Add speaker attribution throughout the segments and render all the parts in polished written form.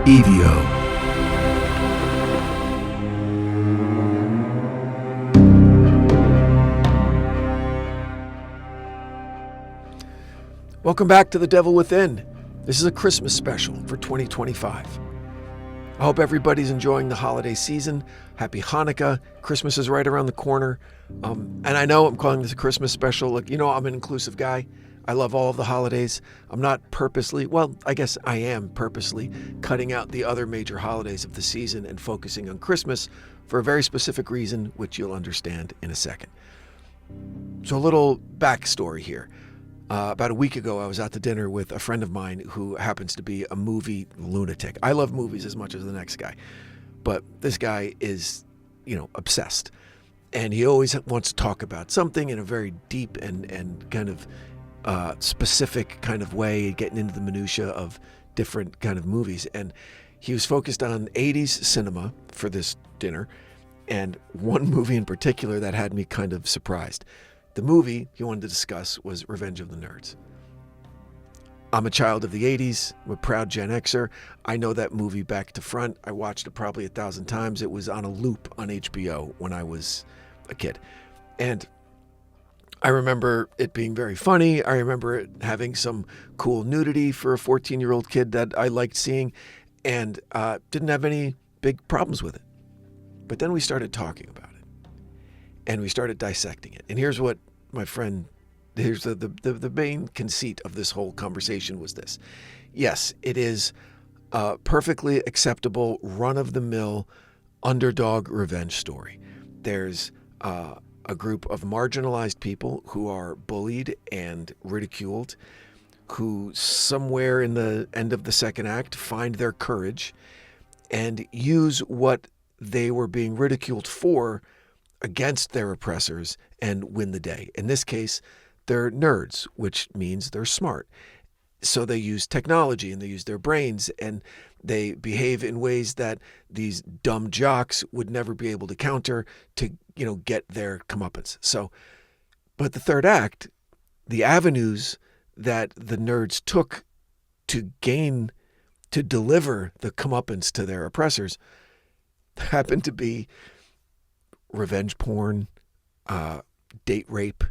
Speaker 1: EVO. Welcome back to The Devil Within. This is a Christmas special for 2025. I hope everybody's enjoying the holiday season. Happy Hanukkah. Christmas is right around the corner. And I know I'm calling this a Christmas special. Look, I'm an inclusive guy. I love all of the holidays. I'm not purposely, well, I guess I am purposely cutting out the other major holidays of the season and focusing on Christmas for a very specific reason, which you'll understand in a second. So a little backstory here. About a week ago, I was out to dinner with a friend of mine who happens to be a movie lunatic. I love movies as much as the next guy, but this guy is, obsessed. And he always wants to talk about something in a very deep and kind of specific kind of way, getting into the minutia of different kind of movies. And he was focused on 80s cinema for this dinner, and one movie in particular that had me kind of surprised. The movie he wanted to discuss was Revenge of the Nerds. I'm a child of the 80s. I'm a proud Gen Xer. I know that movie back to front. I watched it probably 1,000 times. It was on a loop on HBO when I was a kid. And I remember it being very funny. I remember it having some cool nudity for a 14-year-old kid that I liked seeing, and didn't have any big problems with it. But then we started talking about it, and we started dissecting it. And here's what my friend, here's the main conceit of this whole conversation was this. Yes, it is a perfectly acceptable, run-of-the-mill underdog revenge story. There's a group of marginalized people who are bullied and ridiculed, who somewhere in the end of the second act find their courage and use what they were being ridiculed for against their oppressors and win the day. In this case, they're nerds, which means they're smart. So they use technology and they use their brains, and they behave in ways that these dumb jocks would never be able to counter to, get their comeuppance. So, but the third act, the avenues that the nerds took to deliver the comeuppance to their oppressors happened to be revenge porn, date rape,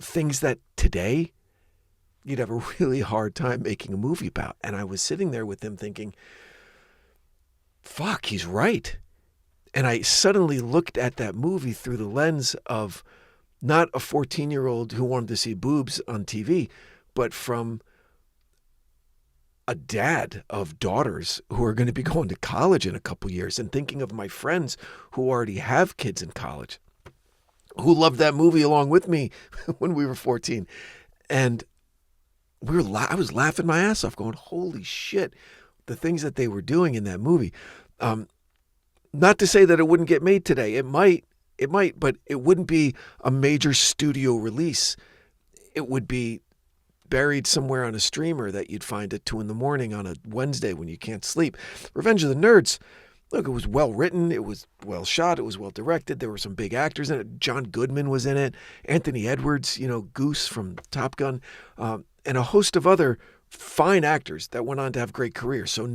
Speaker 1: things that today you'd have a really hard time making a movie about. And I was sitting there with him thinking, fuck, he's right. And I suddenly looked at that movie through the lens of not a 14-year-old who wanted to see boobs on TV, but from a dad of daughters who are going to be going to college in a couple years, and thinking of my friends who already have kids in college, who loved that movie along with me when we were 14. And I was laughing my ass off going, holy shit, the things that they were doing in that movie. Not to say that it wouldn't get made today. It might, but it wouldn't be a major studio release. It would be buried somewhere on a streamer that you'd find at 2 a.m. on a Wednesday when you can't sleep. Revenge of the Nerds, look, it was well written, it was well shot, it was well directed, there were some big actors in it. John Goodman was in it, Anthony Edwards, Goose from Top Gun, and a host of other fine actors that went on to have great careers. So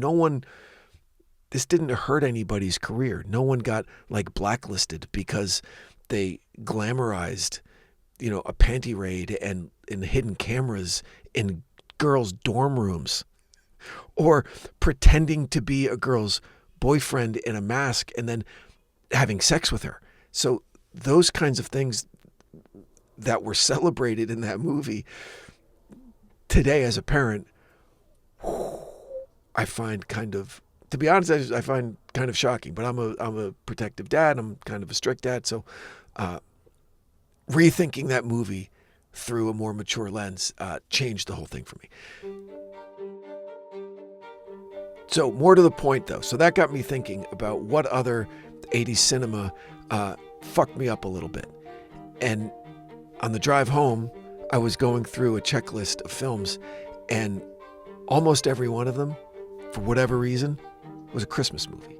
Speaker 1: this didn't hurt anybody's career. No one got blacklisted because they glamorized a panty raid and hidden cameras in girls' dorm rooms, or pretending to be a girl's boyfriend in a mask and then having sex with her. So those kinds of things that were celebrated in that movie today as a parent, I find to be honest, I find kind of shocking. But I'm a protective dad. I'm kind of a strict dad. So rethinking that movie through a more mature lens changed the whole thing for me. So more to the point, though. So that got me thinking about what other 80s cinema fucked me up a little bit. And on the drive home, I was going through a checklist of films, and almost every one of them, for whatever reason, was a Christmas movie.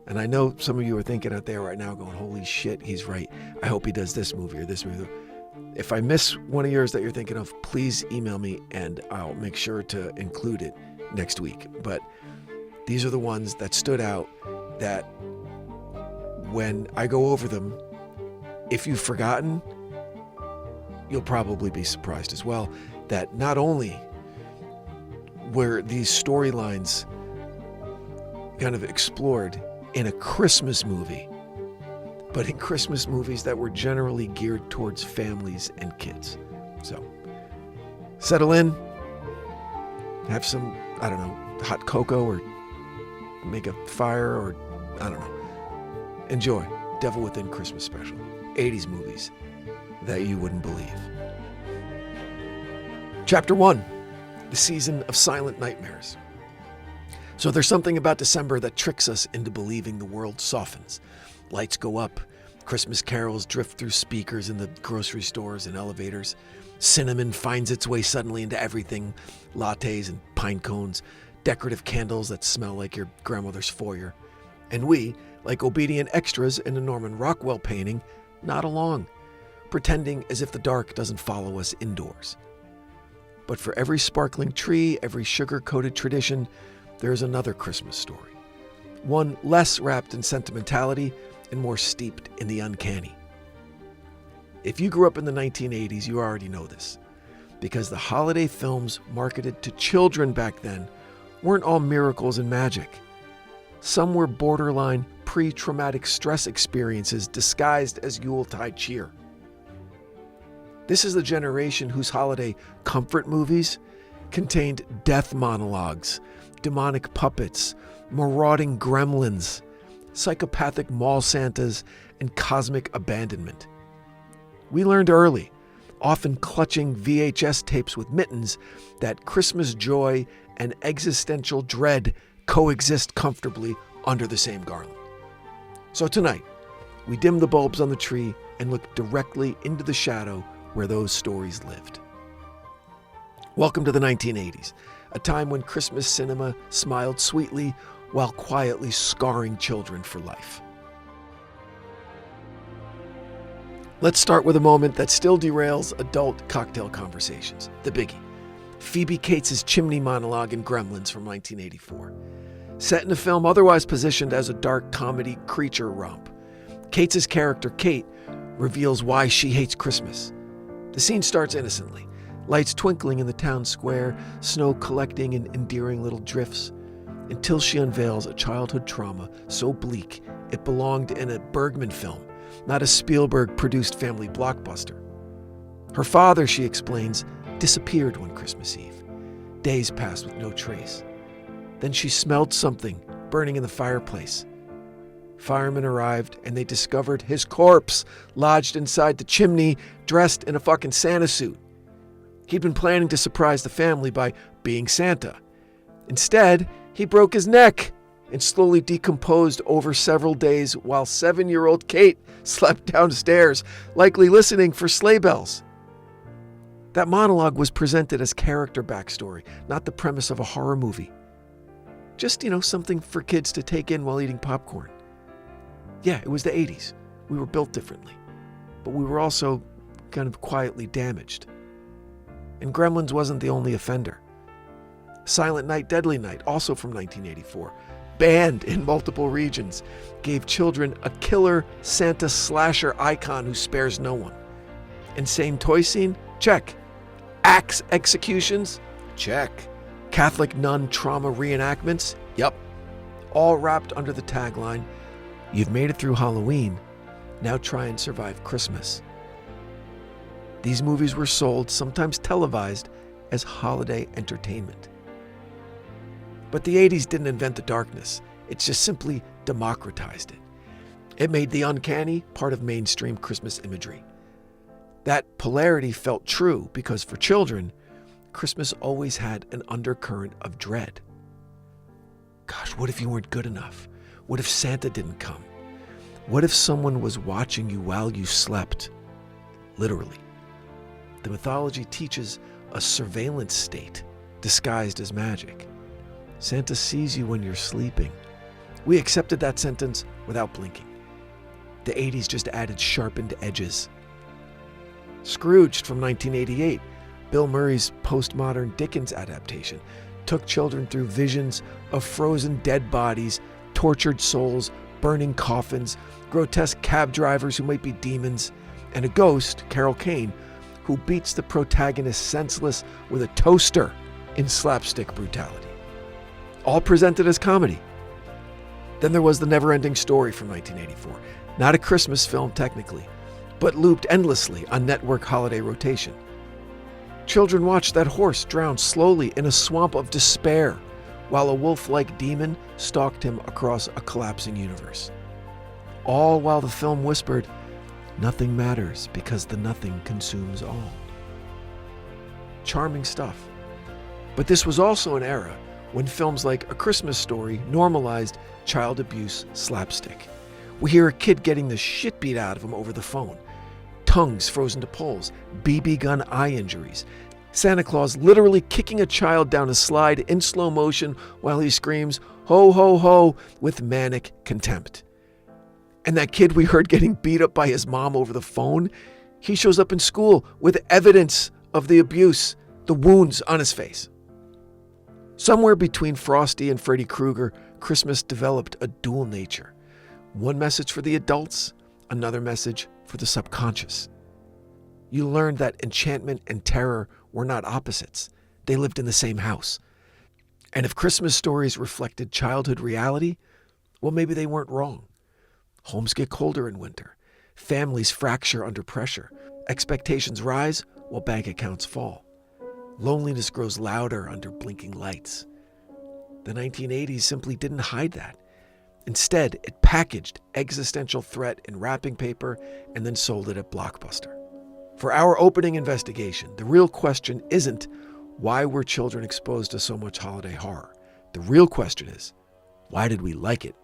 Speaker 1: And I know some of you are thinking out there right now going, holy shit, he's right. I hope he does this movie or this movie. If I miss one of yours that you're thinking of, please email me and I'll make sure to include it next week. But these are the ones that stood out that when I go over them, if you've forgotten, you'll probably be surprised as well that not only were these storylines kind of explored in a Christmas movie, but in Christmas movies that were generally geared towards families and kids. So, settle in, have some, I don't know, hot cocoa or make a fire or, I don't know. Enjoy Devil Within Christmas Special. 80s movies that you wouldn't believe. Chapter 1, the season of silent nightmares. So there's something about December that tricks us into believing the world softens. Lights go up, Christmas carols drift through speakers in the grocery stores and elevators. Cinnamon finds its way suddenly into everything, lattes and pine cones, decorative candles that smell like your grandmother's foyer. And we, like obedient extras in a Norman Rockwell painting, nod along, pretending as if the dark doesn't follow us indoors. But for every sparkling tree, every sugar-coated tradition, there is another Christmas story. One less wrapped in sentimentality and more steeped in the uncanny. If you grew up in the 1980s, you already know this, because the holiday films marketed to children back then weren't all miracles and magic. Some were borderline pre-traumatic stress experiences disguised as Yuletide cheer. This is the generation whose holiday comfort movies contained death monologues, demonic puppets, marauding gremlins, psychopathic mall Santas, and cosmic abandonment. We learned early, often clutching VHS tapes with mittens, that Christmas joy and existential dread coexist comfortably under the same garland. So tonight, we dim the bulbs on the tree and look directly into the shadow where those stories lived. Welcome to the 1980s, a time when Christmas cinema smiled sweetly while quietly scarring children for life. Let's start with a moment that still derails adult cocktail conversations, the biggie. Phoebe Cates' chimney monologue in Gremlins from 1984. Set in a film otherwise positioned as a dark comedy creature romp, Cates' character, Kate, reveals why she hates Christmas. The scene starts innocently, lights twinkling in the town square, snow collecting in endearing little drifts, until she unveils a childhood trauma so bleak it belonged in a Bergman film, not a Spielberg-produced family blockbuster. Her father, she explains, disappeared one Christmas Eve. Days passed with no trace. Then she smelled something burning in the fireplace. Firemen arrived and they discovered his corpse lodged inside the chimney, dressed in a fucking Santa suit. He'd been planning to surprise the family by being Santa. Instead, he broke his neck and slowly decomposed over several days while 7-year-old Kate slept downstairs, likely listening for sleigh bells. That monologue was presented as character backstory, not the premise of a horror movie. Just, something for kids to take in while eating popcorn. Yeah, it was the 80s. We were built differently. But we were also kind of quietly damaged. And Gremlins wasn't the only offender. Silent Night, Deadly Night, also from 1984, banned in multiple regions, gave children a killer Santa slasher icon who spares no one. Insane toy scene? Check. Axe executions? Check. Catholic nun trauma reenactments? Yup. All wrapped under the tagline, "You've made it through Halloween, now try and survive Christmas." These movies were sold, sometimes televised, as holiday entertainment. But the 80s didn't invent the darkness. It just simply democratized it. It made the uncanny part of mainstream Christmas imagery. That polarity felt true because for children, Christmas always had an undercurrent of dread. Gosh, what if you weren't good enough? What if Santa didn't come? What if someone was watching you while you slept? Literally. The mythology teaches a surveillance state disguised as magic. Santa sees you when you're sleeping. We accepted that sentence without blinking. The 80s just added sharpened edges. Scrooged from 1988, Bill Murray's postmodern Dickens adaptation, took children through visions of frozen dead bodies, tortured souls, burning coffins, grotesque cab drivers who might be demons, and a ghost, Carol Kane, who beats the protagonist senseless with a toaster in slapstick brutality. All presented as comedy. Then there was The Never-Ending Story from 1984. Not a Christmas film technically, but looped endlessly on network holiday rotation. Children watched that horse drown slowly in a swamp of despair, while a wolf-like demon stalked him across a collapsing universe. All while the film whispered, "Nothing matters because the nothing consumes all." Charming stuff. But this was also an era when films like A Christmas Story normalized child abuse slapstick. We hear a kid getting the shit beat out of him over the phone, tongues frozen to poles, BB gun eye injuries, Santa Claus literally kicking a child down a slide in slow motion while he screams, "Ho, ho, ho," with manic contempt. And that kid we heard getting beat up by his mom over the phone, he shows up in school with evidence of the abuse, the wounds on his face. Somewhere between Frosty and Freddy Krueger, Christmas developed a dual nature. One message for the adults, another message for the subconscious. You learned that enchantment and terror were not opposites. They lived in the same house. And if Christmas stories reflected childhood reality, well, maybe they weren't wrong. Homes get colder in winter. Families fracture under pressure. Expectations rise while bank accounts fall. Loneliness grows louder under blinking lights. The 1980s simply didn't hide that. Instead, it packaged existential threat in wrapping paper and then sold it at Blockbuster. For our opening investigation, the real question isn't why were children exposed to so much holiday horror? The real question is, why did we like it?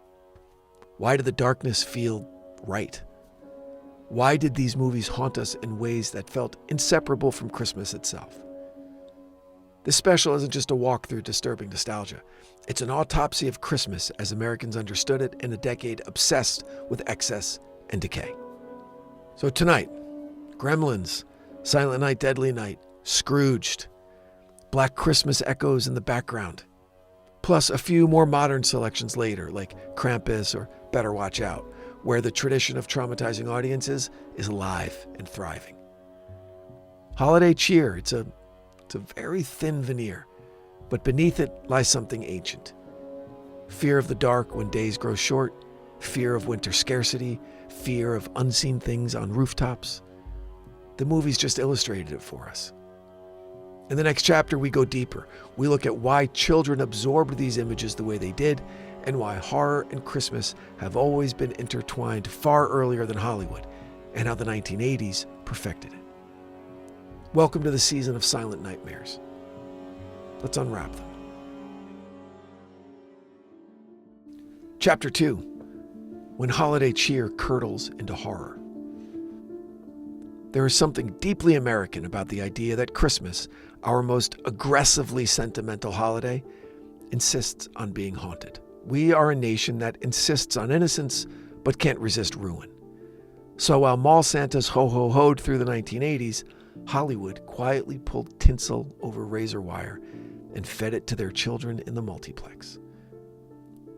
Speaker 1: Why did the darkness feel right? Why did these movies haunt us in ways that felt inseparable from Christmas itself? This special isn't just a walk through disturbing nostalgia. It's an autopsy of Christmas as Americans understood it in a decade obsessed with excess and decay. So tonight, Gremlins, Silent Night, Deadly Night, Scrooged, Black Christmas echoes in the background, plus a few more modern selections later, like Krampus or Better Watch Out, where the tradition of traumatizing audiences is alive and thriving. Holiday cheer, it's a very thin veneer, but beneath it lies something ancient. Fear of the dark when days grow short, fear of winter scarcity, fear of unseen things on rooftops. The movies just illustrated it for us. In the next chapter, we go deeper. We look at why children absorbed these images the way they did, and why horror and Christmas have always been intertwined far earlier than Hollywood, and how the 1980s perfected it. Welcome to the season of silent nightmares. Let's unwrap them. Chapter 2, when holiday cheer curdles into horror. There is something deeply American about the idea that Christmas, our most aggressively sentimental holiday, insists on being haunted. We are a nation that insists on innocence, but can't resist ruin. So while mall Santas ho-ho-hoed through the 1980s, Hollywood quietly pulled tinsel over razor wire and fed it to their children in the multiplex.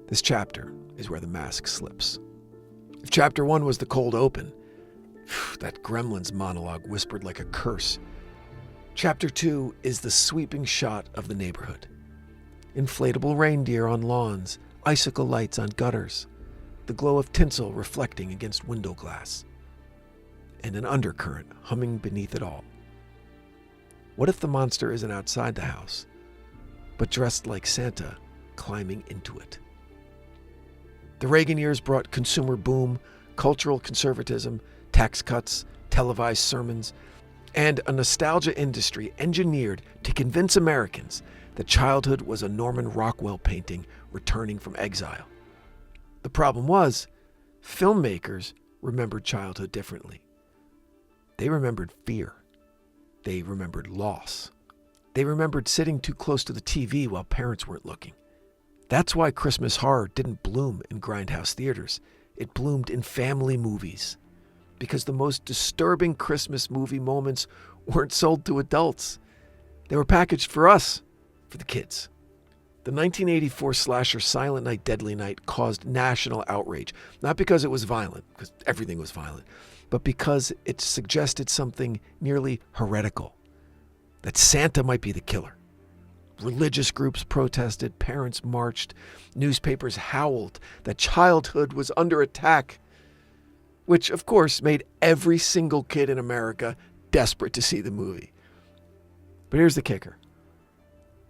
Speaker 1: This chapter is where the mask slips. If chapter 1 was the cold open, that Gremlins monologue whispered like a curse. Chapter 2 is the sweeping shot of the neighborhood. Inflatable reindeer on lawns, icicle lights on gutters, the glow of tinsel reflecting against window glass, and an undercurrent humming beneath it all. What if the monster isn't outside the house, but dressed like Santa, climbing into it? The Reagan years brought consumer boom, cultural conservatism, tax cuts, televised sermons, and a nostalgia industry engineered to convince Americans that childhood was a Norman Rockwell painting returning from exile. The problem was, filmmakers remembered childhood differently. They remembered fear. They remembered loss. They remembered sitting too close to the TV while parents weren't looking. That's why Christmas horror didn't bloom in grindhouse theaters. It bloomed in family movies. because the most disturbing Christmas movie moments weren't sold to adults. They were packaged for us, for the kids. The 1984 slasher Silent Night, Deadly Night caused national outrage, not because it was violent, because everything was violent, but because it suggested something nearly heretical, that Santa might be the killer. Religious groups protested, parents marched, newspapers howled that childhood was under attack, which of course made every single kid in America desperate to see the movie. But here's the kicker.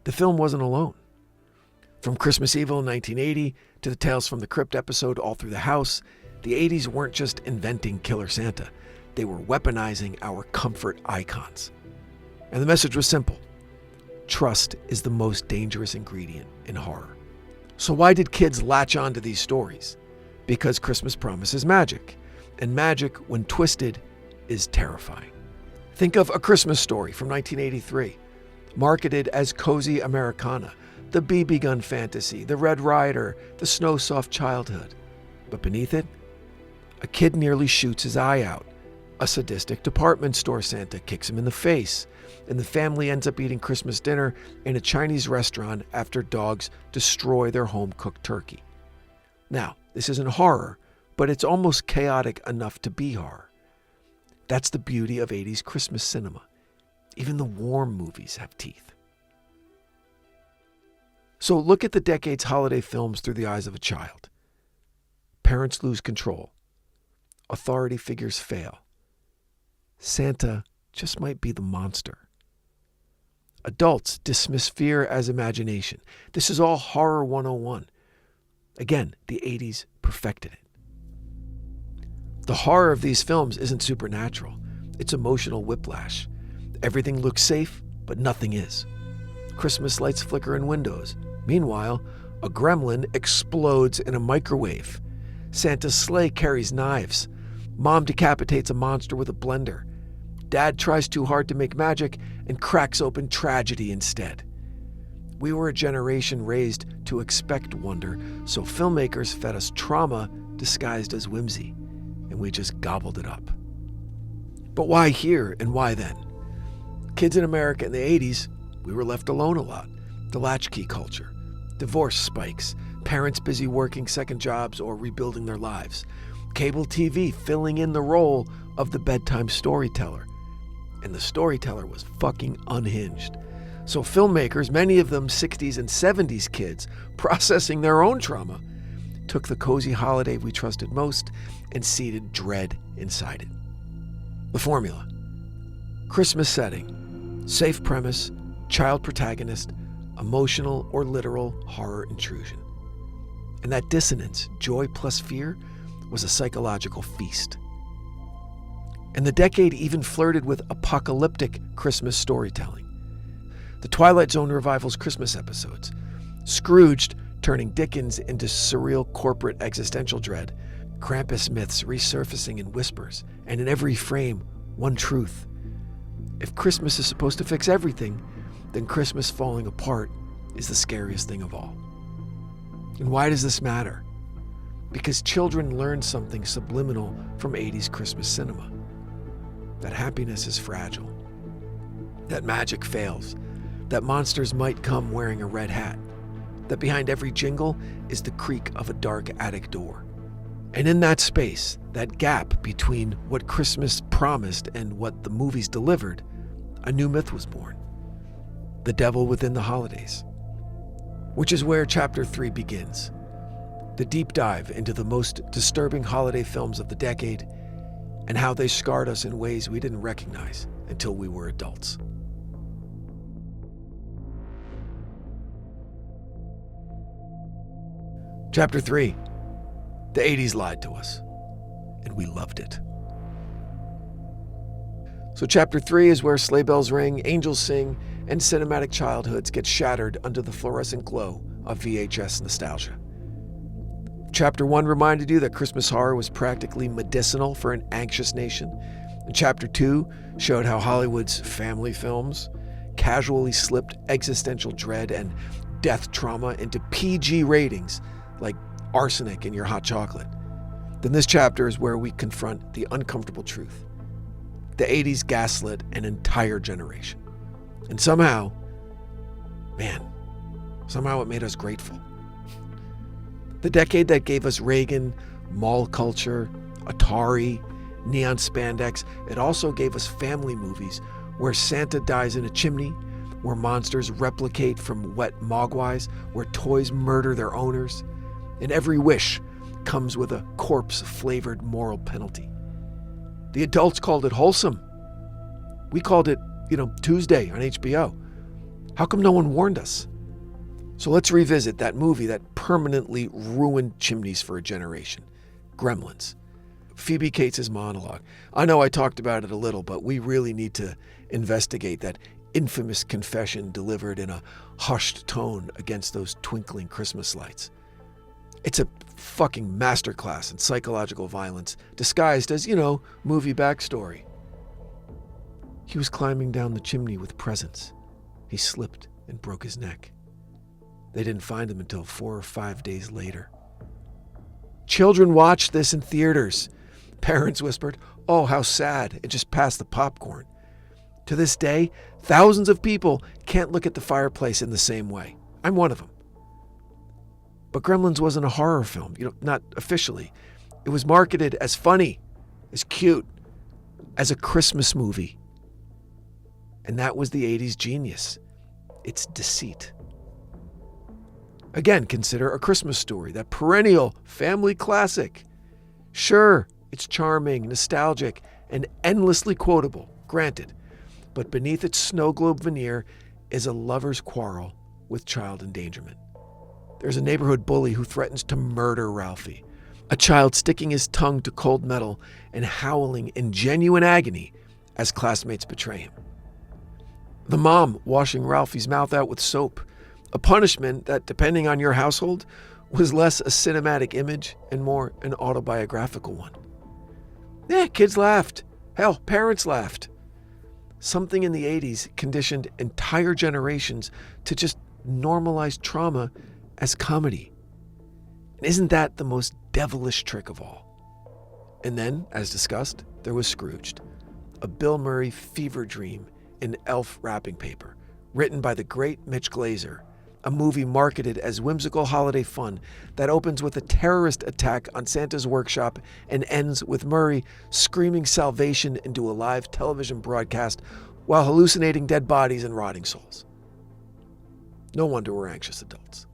Speaker 1: The film wasn't alone. From Christmas Evil in 1980 to the Tales from the Crypt episode All Through the House, the 80s weren't just inventing Killer Santa. They were weaponizing our comfort icons. And the message was simple. Trust is the most dangerous ingredient in horror. So why did kids latch on to these stories? Because Christmas promises magic. And magic, when twisted, is terrifying. Think of A Christmas Story from 1983, marketed as cozy Americana, the BB gun fantasy, the Red Rider, the snow soft childhood. But beneath it, a kid nearly shoots his eye out. A sadistic department store Santa kicks him in the face, and the family ends up eating Christmas dinner in a Chinese restaurant after dogs destroy their home-cooked turkey. Now, this isn't horror, but it's almost chaotic enough to be horror. That's the beauty of 80s Christmas cinema. Even the warm movies have teeth. So look at the decade's holiday films through the eyes of a child. Parents lose control. Authority figures fail. Santa just might be the monster. Adults dismiss fear as imagination. This is all horror 101. Again, the 80s perfected it. The horror of these films isn't supernatural. It's emotional whiplash. Everything looks safe, but nothing is. Christmas lights flicker in windows. Meanwhile, a gremlin explodes in a microwave. Santa's sleigh carries knives. Mom decapitates a monster with a blender. Dad tries too hard to make magic and cracks open tragedy instead. We were a generation raised to expect wonder, so filmmakers fed us trauma disguised as whimsy, and we just gobbled it up. But why here and why then? Kids in America in the 80s, we were left alone a lot. The latchkey culture, divorce spikes, parents busy working second jobs or rebuilding their lives, cable TV filling in the role of the bedtime storyteller. And the storyteller was fucking unhinged. So filmmakers, many of them 60s and 70s kids, processing their own trauma, took the cozy holiday we trusted most and seeded dread inside it. The formula: Christmas setting, safe premise, child protagonist, emotional or literal horror intrusion. And that dissonance, joy plus fear, was a psychological feast. And the decade even flirted with apocalyptic Christmas storytelling. The Twilight Zone revival's Christmas episodes, Scrooged turning Dickens into surreal corporate existential dread, Krampus myths resurfacing in whispers, and in every frame, one truth. If Christmas is supposed to fix everything, then Christmas falling apart is the scariest thing of all. And why does this matter? Because children learn something subliminal from 80s Christmas cinema. That happiness is fragile. That magic fails. That monsters might come wearing a red hat. That behind every jingle is the creak of a dark attic door. And in that space, that gap between what Christmas promised and what the movies delivered, a new myth was born. The devil within the holidays. Which is where Chapter 3 begins. The deep dive into the most disturbing holiday films of the decade and how they scarred us in ways we didn't recognize until we were adults. Chapter 3. The 80s lied to us, and we loved it. So Chapter 3 is where sleigh bells ring, angels sing, and cinematic childhoods get shattered under the fluorescent glow of VHS nostalgia. Chapter 1 reminded you that Christmas horror was practically medicinal for an anxious nation. And Chapter 2 showed how Hollywood's family films casually slipped existential dread and death trauma into PG ratings like arsenic in your hot chocolate. then this chapter is where we confront the uncomfortable truth. The 80s gaslit an entire generation. And somehow it made us grateful. The decade that gave us Reagan, mall culture, Atari, neon spandex, it also gave us family movies where Santa dies in a chimney, where monsters replicate from wet mogwais, where toys murder their owners, and every wish comes with a corpse-flavored moral penalty. The adults called it wholesome. We called it, Tuesday on HBO. How come no one warned us? So let's revisit that movie that permanently ruined chimneys for a generation, Gremlins. Phoebe Cates' monologue. I know I talked about it a little, but we really need to investigate that infamous confession delivered in a hushed tone against those twinkling Christmas lights. It's a fucking masterclass in psychological violence, disguised as, movie backstory. He was climbing down the chimney with presents. He slipped and broke his neck. They didn't find him until 4 or 5 days later. Children watched this in theaters. Parents whispered, "Oh, how sad, it just passed the popcorn." To this day, thousands of people can't look at the fireplace in the same way. I'm one of them. But Gremlins wasn't a horror film, not officially. It was marketed as funny, as cute, as a Christmas movie. And that was the 80s genius. It's deceit. Again, consider A Christmas Story, that perennial family classic. Sure, it's charming, nostalgic, and endlessly quotable, granted. But beneath its snow globe veneer is a lover's quarrel with child endangerment. There's a neighborhood bully who threatens to murder Ralphie, a child sticking his tongue to cold metal and howling in genuine agony as classmates betray him. The mom washing Ralphie's mouth out with soap, a punishment that, depending on your household, was less a cinematic image and more an autobiographical one. Yeah, kids laughed. Hell, parents laughed. Something in the 80s conditioned entire generations to just normalize trauma as comedy. And isn't that the most devilish trick of all? And then, as discussed, there was Scrooged, a Bill Murray fever dream in elf wrapping paper, written by the great Mitch Glazer, a movie marketed as whimsical holiday fun that opens with a terrorist attack on Santa's workshop and ends with Murray screaming salvation into a live television broadcast while hallucinating dead bodies and rotting souls. No wonder we're anxious adults.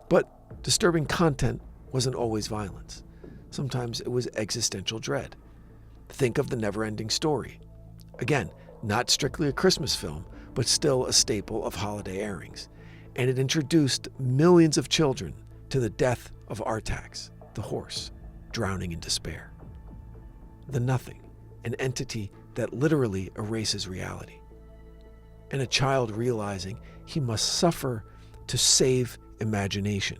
Speaker 1: But disturbing content wasn't always violence. Sometimes it was existential dread. Think of The Never-Ending Story. Again, not strictly a Christmas film, but still a staple of holiday airings. And it introduced millions of children to the death of Artax, the horse, drowning in despair. The Nothing, an entity that literally erases reality. And a child realizing he must suffer to save imagination.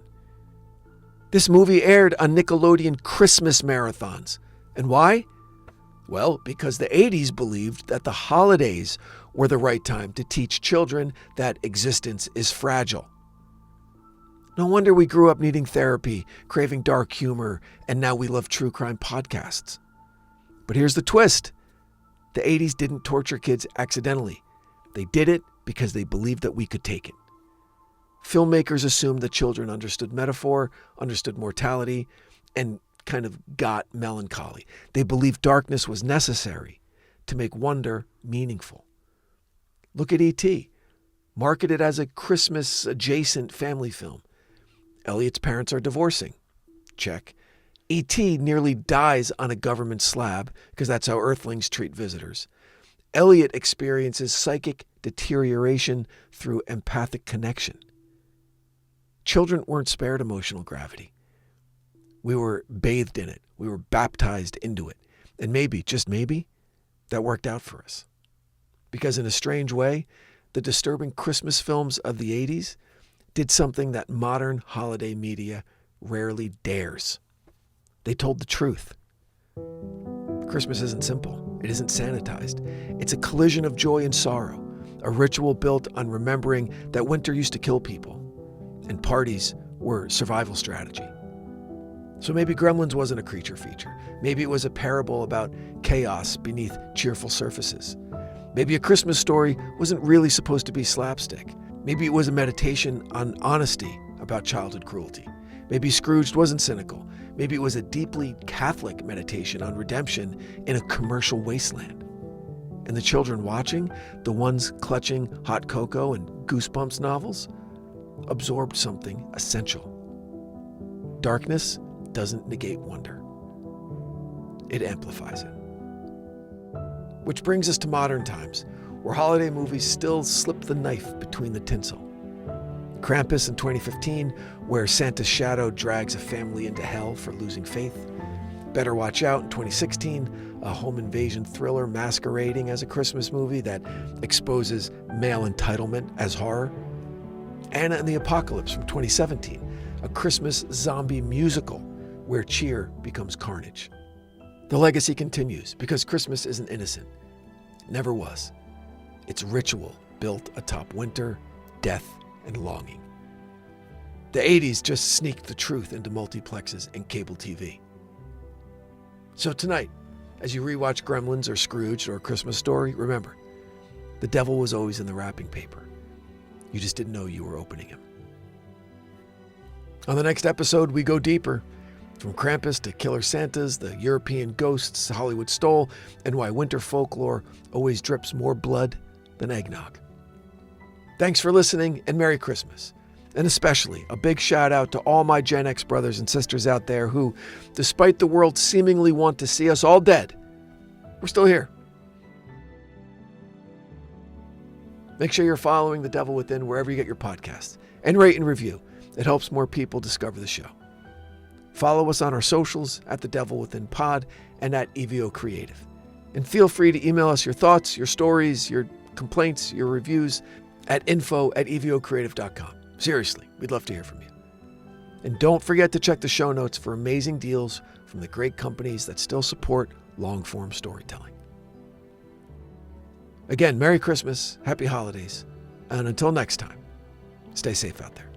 Speaker 1: This movie aired on Nickelodeon Christmas marathons. And why? Well, because the 80s believed that the holidays were the right time to teach children that existence is fragile. No wonder we grew up needing therapy, craving dark humor, and now we love true crime podcasts. But here's the twist. The 80s didn't torture kids accidentally. They did it because they believed that we could take it. Filmmakers assumed that children understood metaphor, understood mortality, and kind of got melancholy. They believed darkness was necessary to make wonder meaningful. Look at E.T., marketed as a Christmas-adjacent family film. Elliot's parents are divorcing. Check. E.T. nearly dies on a government slab, because that's how Earthlings treat visitors. Elliot experiences psychic deterioration through empathic connection. Children weren't spared emotional gravity. We were bathed in it. We were baptized into it. And maybe, just maybe, that worked out for us. Because in a strange way, the disturbing Christmas films of the 80s did something that modern holiday media rarely dares. They told the truth. Christmas isn't simple. It isn't sanitized. It's a collision of joy and sorrow, a ritual built on remembering that winter used to kill people, and parties were survival strategy. So maybe Gremlins wasn't a creature feature. Maybe it was a parable about chaos beneath cheerful surfaces. Maybe A Christmas Story wasn't really supposed to be slapstick. Maybe it was a meditation on honesty about childhood cruelty. Maybe Scrooged wasn't cynical. Maybe it was a deeply Catholic meditation on redemption in a commercial wasteland. And the children watching, the ones clutching hot cocoa and Goosebumps novels, absorbed something essential. Darkness doesn't negate wonder. It amplifies it. Which brings us to modern times, where holiday movies still slip the knife between the tinsel. Krampus in 2015, where Santa's shadow drags a family into hell for losing faith. Better Watch Out in 2016, a home invasion thriller masquerading as a Christmas movie that exposes male entitlement as horror. Anna and the Apocalypse from 2017, a Christmas zombie musical where cheer becomes carnage. The legacy continues because Christmas isn't innocent. It never was. It's ritual built atop winter, death, and longing. The 80s just sneaked the truth into multiplexes and cable TV. So tonight, as you rewatch Gremlins or Scrooge or A Christmas Story, remember, the devil was always in the wrapping paper. You just didn't know you were opening him. On the next episode, we go deeper. From Krampus to Killer Santas, the European ghosts Hollywood stole, and why winter folklore always drips more blood than eggnog. Thanks for listening, and Merry Christmas. And especially a big shout out to all my Gen X brothers and sisters out there who, despite the world seemingly want to see us all dead, we're still here. Make sure you're following The Devil Within wherever you get your podcasts, and rate and review. It helps more people discover the show. Follow us on our socials at The Devil Within Pod and at EVO Creative. And feel free to email us your thoughts, your stories, your complaints, your reviews at info@evocreative.com. Seriously, we'd love to hear from you. And don't forget to check the show notes for amazing deals from the great companies that still support long-form storytelling. Again, Merry Christmas, Happy Holidays, and until next time, stay safe out there.